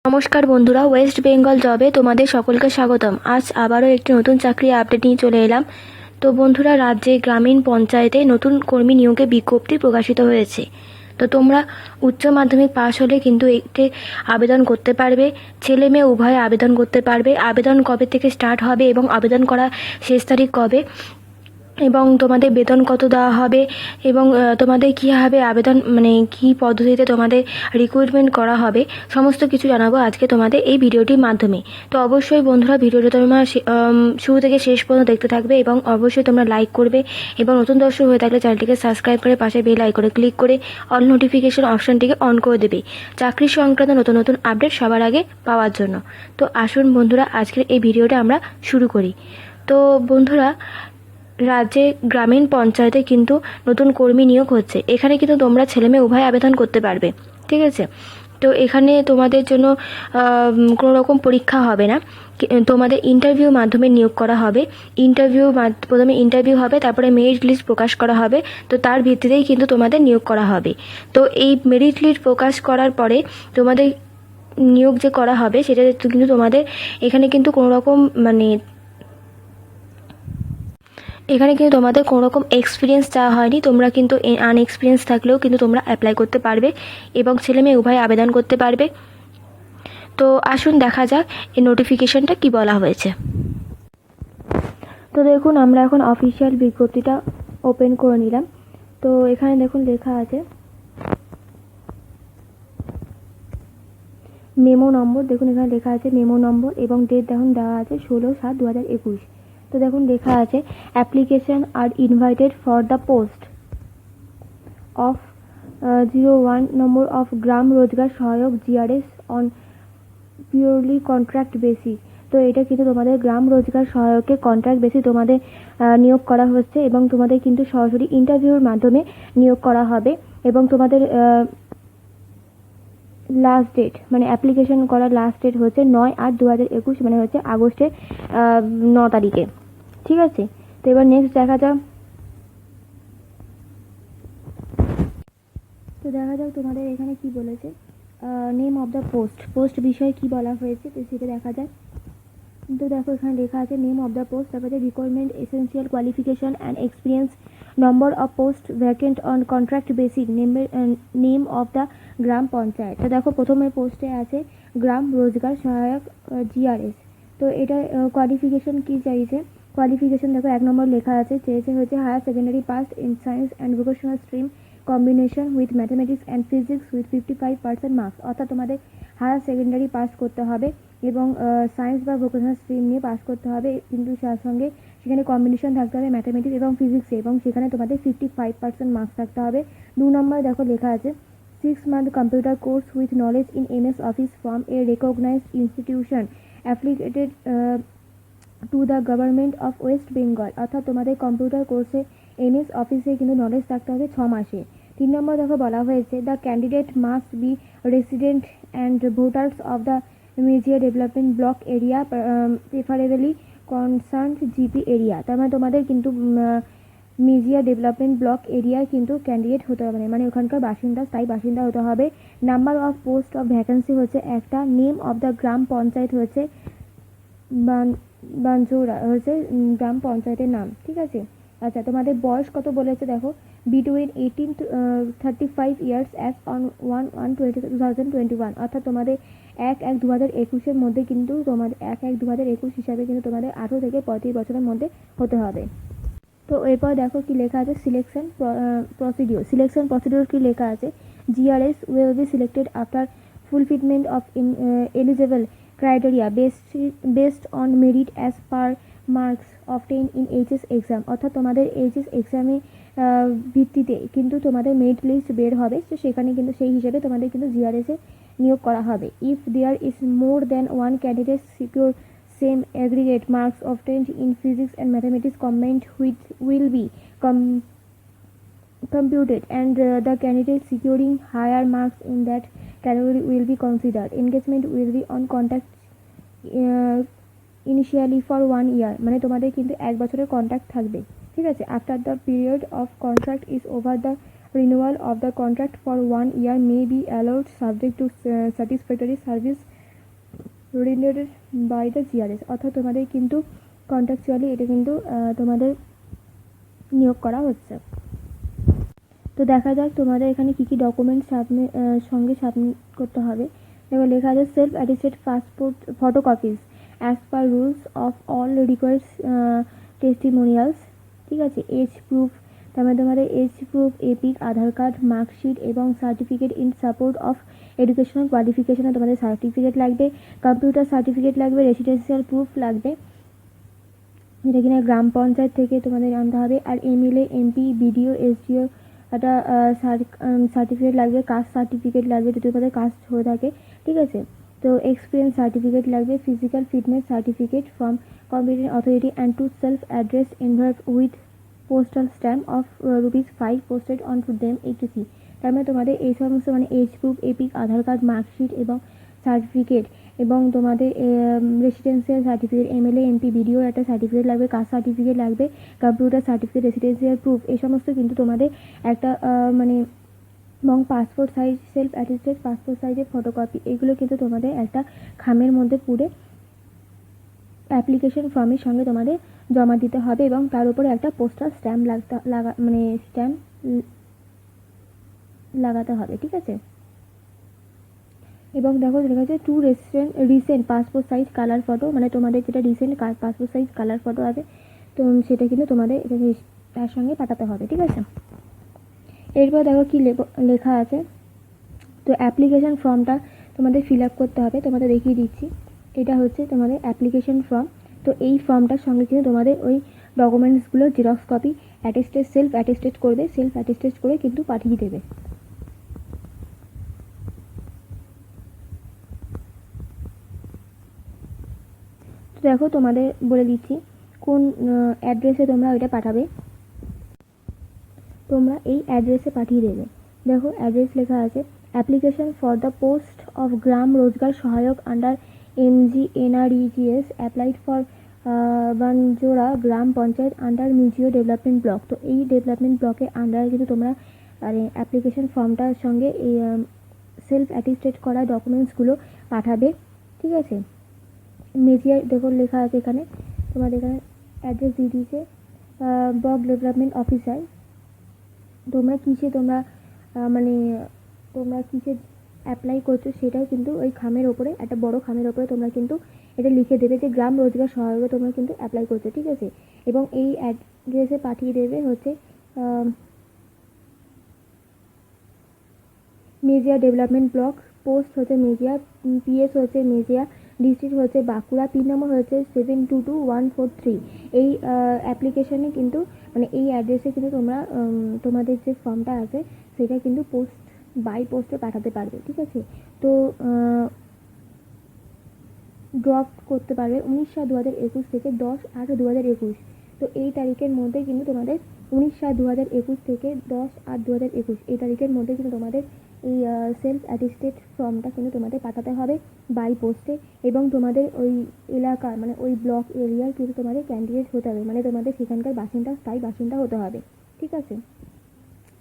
নমস্কার বন্ধুরা, ওয়েস্ট বেঙ্গল জবে তোমাদের সকলকে স্বাগতম। আজ আবারও একটি নতুন চাকরি আপডেট নিয়ে চলে এলাম। তো বন্ধুরা, রাজ্যে গ্রামীণ পঞ্চায়েতে নতুন কর্মী নিয়োগে বিজ্ঞপ্তি প্রকাশিত হয়েছে। তো তোমরা উচ্চ মাধ্যমিক পাশ হলে কিন্তু একটি আবেদন করতে পারবে। ছেলে মেয়ে উভয়ে আবেদন করতে পারবে। আবেদন কবে থেকে স্টার্ট হবে এবং আবেদন করা শেষ তারিখ কবে, এবং তোমাদের বেতন কত দেওয়া হবে, এবং তোমাদের কীভাবে আবেদন কী পদ্ধতিতে তোমাদের রিক্রুটমেন্ট করা হবে, সমস্ত কিছু জানাবো আজকে তোমাদের এই ভিডিওটির মাধ্যমে। তো অবশ্যই বন্ধুরা, ভিডিওটি তোমরা শুরু থেকে শেষ পর্যন্ত দেখতে থাকবে এবং অবশ্যই তোমরা লাইক করবে, এবং নতুন দর্শক হয়ে থাকলে চ্যানেলটিকে সাবস্ক্রাইব করে পাশে বেল আইকনে ক্লিক করে অল নোটিফিকেশন অপশানটিকে অন করে দেবে চাকরি সংক্রান্ত নতুন নতুন আপডেট সবার আগে পাওয়ার জন্য। তো আসুন বন্ধুরা, আজকের এই ভিডিওটা আমরা শুরু করি। তো বন্ধুরা, রাজ্যে গ্রামীণ পঞ্চায়েতে কিন্তু নতুন কর্মী নিয়োগ হচ্ছে। এখানে কিন্তু তোমরা ছেলেমেয়ে উভয় আবেদন করতে পারবে, ঠিক আছে। তো এখানে তোমাদের জন্য কোনো রকম পরীক্ষা হবে না, তোমাদের ইন্টারভিউ মাধ্যমে নিয়োগ করা হবে। প্রথমে ইন্টারভিউ হবে, তারপরে মেরিট লিস্ট প্রকাশ করা হবে। তো তার ভিত্তিতেই কিন্তু তোমাদের নিয়োগ করা হবে। তো এই মেরিট লিস্ট প্রকাশ করার পরে তোমাদের নিয়োগ যে করা হবে সেটা কিন্তু তোমাদের এখানে কিন্তু কোনো রকম এখানে কিন্তু তোমাদের কোনো রকম এক্সপিরিয়েন্স চাওয়া হয়নি। তোমরা কিন্তু আনএক্সপিরিয়েন্স থাকলেও কিন্তু তোমরা অ্যাপ্লাই করতে পারবে এবং ছেলে মেয়ে উভয় আবেদন করতে পারবে। তো আসুন দেখা যাক এই নোটিফিকেশনটা কি বলা হয়েছে। তো দেখুন, আমরা এখন অফিসিয়াল বিজ্ঞপ্তিটা ওপেন করে নিলাম। তো এখানে দেখুন লেখা আছে মেমো নম্বর। দেখুন এখানে লেখা আছে মেমো নম্বর এবং ডেট দেখুন দেওয়া আছে 16/7/2021। তো দেখুন লেখা আছে application are invited for the post of 01 number of Gram Rozgar Sahayak GRS on purely contract basis. তো এটা কিন্তু তোমাদের গ্রাম রোজগার সহায়কে কন্ট্রাক্ট বেসিস তোমাদের নিয়োগ করা হচ্ছে, এবং তোমাদের কিন্তু সরাসরি ইন্টারভিউর মাধ্যমে নিয়োগ করা হবে। এবং তোমাদের লাস্ট ডেট অ্যাপ্লিকেশন করার লাস্ট ডেট হচ্ছে 9/8/2021, হচ্ছে আগস্টের 9 তারিখে, ঠিক আছে। তো এবার নেক্সট দেখা যাক। তোমাদের এখানে কি বলেছে, নেম অফ দ্য পোস্ট বিষয়ে কি বলা হয়েছে তো সেটা দেখা যায়। তো দেখো এখানে লেখা আছে নেম অফ দ্য পোস্ট, তারপরে requirement, essential qualification and experience, number of post vacant on contract basic, name of the gram panchayat. তো দেখো প্রথমে পোস্টে আছে গ্রাম রোজগার সহায়ক জিআরএস। তো এটা কোয়ালিফিকেশন কি চাইছে, কোয়ালিফিকেশন দেখো 1 নম্বর লেখা আছে চেয়েছে হচ্ছে higher secondary pass in science and vocational stream combination with mathematics and physics with 55% marks. অর্থাৎ তোমাদের হায়ার সেকেন্ডারি পাস করতে হবে এবং সায়েন্স বা ভোকেশনাল স্ট্রিম নিয়ে পাস করতে হবে, কিন্তু তার সঙ্গে সেখানে কম্বিনেশন থাকতে হবে ম্যাথামেটিক্স এবং ফিজিক্সে, এবং সেখানে তোমাদের 55% মার্কস থাকতে হবে। 2 নম্বরে দেখো লেখা আছে 6 month computer course with knowledge in MS office from a recognised institution applicated to the government of West Bengal. অর্থাৎ তোমাদের কম্পিউটার কোর্সে MS অফিসে কিন্তু নলেজ থাকতে হবে 6 মাসে। 3 নম্বর দেখো বলা হয়েছে the candidate must be resident and voters of the Mejia development block area, preferably concern GP area. তার মানে তোমাদের কিন্তু মিউজিয়া ডেভেলপমেন্ট ব্লক এরিয়ার কিন্তু ক্যান্ডিডেট হতে হবে, ওখানকার স্থায়ী বাসিন্দা হতে হবে। Number of post of vacancy হচ্ছে একটা। Name of the gram panchayat হচ্ছে বাঞ্জোরা, হচ্ছে গ্রাম পঞ্চায়েতের নাম, ঠিক আছে। আচ্ছা, তোমাদের বয়স কত বলেছে দেখো, between 18 to 35 years as on 1/1/2021। অর্থাৎ তোমাদের 1/1/2021 মধ্যে কিন্তু তোমাদের 1/1/2021 হিসাবে কিন্তু তোমাদের 18 থেকে 35 বছরের মধ্যে হতে হবে। তো এরপর দেখো কি লেখা আছে সিলেকশন প্রসিডিওর কি লেখা আছে, GRS will be selected after fulfilment of eligible criteria based on merit as per marks obtain in HS exam. অর্থাৎ তোমাদের এইচএস এক্সামে ভিত্তিতে কিন্তু তোমাদের মেরিট লিস্ট বের হবে, তো সেখানে কিন্তু সেই হিসেবে তোমাদের কিন্তু জিআরএসে নিয়োগ করা হবে। If there is more than one candidate secure same aggregate marks obtained in physics and mathematics combined which will be computed, and the candidate securing higher marks in that category will be considered. Engagement will be on contact initially for 1 year, তোমাদের কিন্তু 1 বছরের contract থাকবে, ঠিক আছে। After the period of contract is over the renewal of the contract for 1 year may be allowed subject to satisfactory service rendered by the GRS, অর্থাৎ তোমাদের কিন্তু contractually এটা কিন্তু তোমাদের নিয়োগ করা হচ্ছে। তো দেখা যাক তোমাদের এখানে কী কী ডকুমেন্টস সঙ্গে সাবমিট করতে হবে। এবার লেখা আছে self attested passport photocopies as per rules of all required testimonials, ঠিক আছে। এজ প্রুফ, তারপরে তোমাদের age proof, EPIC, Aadhaar card, marksheet এবং certificate in support of educational কোয়ালিফিকেশনে তোমাদের সার্টিফিকেট লাগবে, কম্পিউটার সার্টিফিকেট লাগবে, রেসিডেন্সিয়াল প্রুফ লাগবে, যেটা কিনা গ্রাম পঞ্চায়েত থেকে তোমাদের আনতে হবে। আর এমএলএ, এমপি, বিডিও, এসডিও একটা সার্টিফিকেট লাগবে, কাস্ট সার্টিফিকেট লাগবে যদি তোমাদের কাস্ট হয়ে থাকে, ঠিক আছে। তো এক্সপিরিয়েন্স সার্টিফিকেট লাগবে, physical fitness certificate from competent authority and two self address envelope with postal stamp of ₹5 posted on to them etc। তার মানে তোমাদের এই সমস্ত মানে age proof, EPIC, Aadhaar card, marksheet এবং সার্টিফিকেট এবং তোমাদের রেসিডেন্সিয়াল সার্টিফিকেট, এমএলএ, এমপি, বিডিওর একটা সার্টিফিকেট লাগবে, কাস্ট সার্টিফিকেট লাগবে, কম্পিউটার সার্টিফিকেট, রেসিডেন্সিয়াল প্রুফ, এই সমস্ত কিন্তু তোমাদের একটা মানে এবং passport size self attested passport সাইজের ফটোকপি, এগুলো কিন্তু তোমাদের একটা খামের মধ্যে পুরে অ্যাপ্লিকেশন ফর্মের সঙ্গে তোমাদের জমা দিতে হবে এবং তার উপরে একটা পোস্টাল স্ট্যাম্প স্ট্যাম্প লাগাতে হবে, ঠিক আছে। এবং দেখো লেখা আছে two recent passport size colour photo, মানে তোমাদের যেটা recent passport size colour photo আছে তো সেটা কিন্তু তোমাদের তার সঙ্গে পাঠাতে হবে, ঠিক আছে। এরপর দেখো কি লেখা আছে। তো অ্যাপ্লিকেশন ফর্মটা তোমাদের ফিল আপ করতে হবে, তোমাদের দেখিয়ে দিচ্ছি। এটা হচ্ছে তোমাদের অ্যাপ্লিকেশন ফর্ম। তো এই ফর্মটার সঙ্গে কিন্তু তোমাদের ওই ডকুমেন্টসগুলো জেরক্স কপি সেলফ অ্যাটেস্টেড করবে, সেলফ অ্যাটেস্টেড করে কিন্তু পাঠিয়ে দেবে। তো দেখো তোমাদের বলে দিচ্ছি কোন অ্যাড্রেসে তোমরা ওইটা পাঠাবে। তোমরা এই অ্যাড্রেসে পাঠিয়ে দেবে। দেখো অ্যাড্রেস লেখা আছে application for the post of Gram Rozgar Sahayak under MGNREGS applied for Banjora Gram Panchayat under Mejia development block. তো এই ডেভেলপমেন্ট ব্লকের আন্ডারে কিন্তু তোমরা অ্যাপ্লিকেশন ফর্মটার সঙ্গে এই সেলফ অ্যাটেস্টেড করা ডকুমেন্টসগুলো পাঠাবে, ঠিক আছে। মেজিয়া দেখো লেখা আছে এখানে, তোমাদের এখানে অ্যাড্রেস দিয়ে দিয়েছে ব্লক ডেভেলপমেন্ট অফিসার। তোমরা কিসে অ্যাপ্লাই করছো সেটাও কিন্তু ওই খামের ওপরে, একটা বড় খামের ওপরে তোমরা কিন্তু এটা লিখে দেবে যে গ্রাম রোজগার সহায়ক তোমরা কিন্তু অ্যাপ্লাই করছো, ঠিক আছে। এবং এই অ্যাড্রেসে পাঠিয়ে দেবে হচ্ছে মেজিয়া ডেভেলপমেন্ট ব্লক, পোস্ট হচ্ছে মেজিয়া, পিএস হচ্ছে মেজিয়া, ডিস্ট্রিক্ট হচ্ছে বাঁকুড়া, পিন নম্বর হচ্ছে 722143। এই অ্যাপ্লিকেশনে কিন্তু মানে এই অ্যাড্রেসে কিন্তু তোমরা তোমাদের যে ফর্মটা আছে সেটা কিন্তু বাই পোস্টে পাঠাতে পারবে, ঠিক আছে। তো ড্রপ করতে পারবে 19/7/2021 থেকে 10/8/2021। তো এই তারিখের মধ্যে কিন্তু তোমাদের 19/7/2021 থেকে 10/8/2021 এই তারিখের মধ্যে কিন্তু তোমাদের এই সেলফ অ্যাটেস্টেড ফর্মটা কিন্তু তোমাদের পাঠাতে হবে বাই পোস্টে। এবং তোমাদের ওই এলাকা মানে ওই ব্লক এরিয়ার কিন্তু তোমাদের ক্যান্ডিডেট হতে হবে, মানে তোমাদের সেখানকার স্থায়ী বাসিন্দা হতে হবে, ঠিক আছে।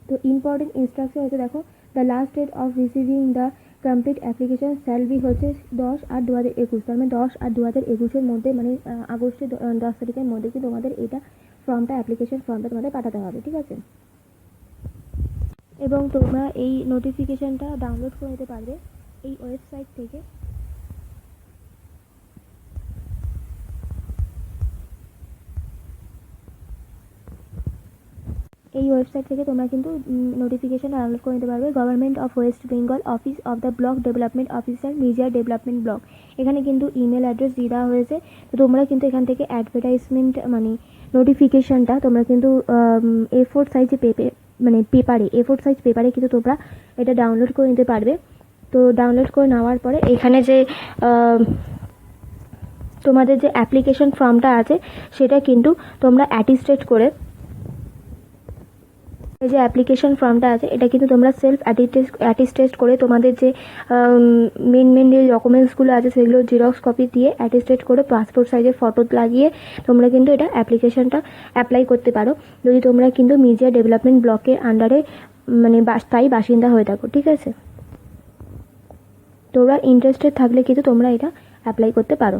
তো ইম্পর্টেন্ট ইনস্ট্রাকশন হচ্ছে দেখো the last date of receiving the complete application shall be হচ্ছে 10/8/2021। তার মানে 10/8/2021 মধ্যে মানে আগস্টের 10 তারিখের মধ্যে কিন্তু তোমাদের এটা অ্যাপ্লিকেশন ফর্মটা তোমাদের পাঠাতে হবে, ঠিক আছে। এবং তোমরা এই নোটিফিকেশনটা ডাউনলোড করে নিতে পারবে এই ওয়েবসাইট থেকে। এই ওয়েবসাইট থেকে তোমরা কিন্তু নোটিফিকেশন ডাউনলোড করে নিতে পারবে। Government of West Bengal, office of the block development officer, Mejia development block. এখানে কিন্তু ইমেল অ্যাড্রেস দিয়ে দেওয়া হয়েছে। তো তোমরা কিন্তু এখান থেকে অ্যাডভার্টাইজমেন্ট মানে নোটিফিকেশনটা তোমরা কিন্তু A4 সাইজে A4 সাইজ পেপারে কিন্তু তোমরা এটা ডাউনলোড করে নিতে পারবে। তো ডাউনলোড করে নেওয়ার পরে এখানে যে তোমাদের যে অ্যাপ্লিকেশন ফর্মটা আছে সেটা কিন্তু তোমরা অ্যাটেস্টেড এই যে অ্যাপ্লিকেশন ফর্মটা আছে এটা কিন্তু তোমরা সেলফ অ্যাটেস্টেড করে তোমাদের যে মেন যে ডকুমেন্টসগুলো আছে সেগুলো জেরক্স কপি দিয়ে অ্যাটেস্টেড করে পাসপোর্ট সাইজের ফটো লাগিয়ে তোমরা কিন্তু এটা অ্যাপ্লিকেশনটা অ্যাপ্লাই করতে পারো, যদি তোমরা কিন্তু মেজিয়া ডেভেলপমেন্ট ব্লকের আন্ডারে মানে স্থায়ী বাসিন্দা হয়ে থাকো, ঠিক আছে। তোমরা ইন্টারেস্টেড থাকলে কিন্তু তোমরা এটা অ্যাপ্লাই করতে পারো।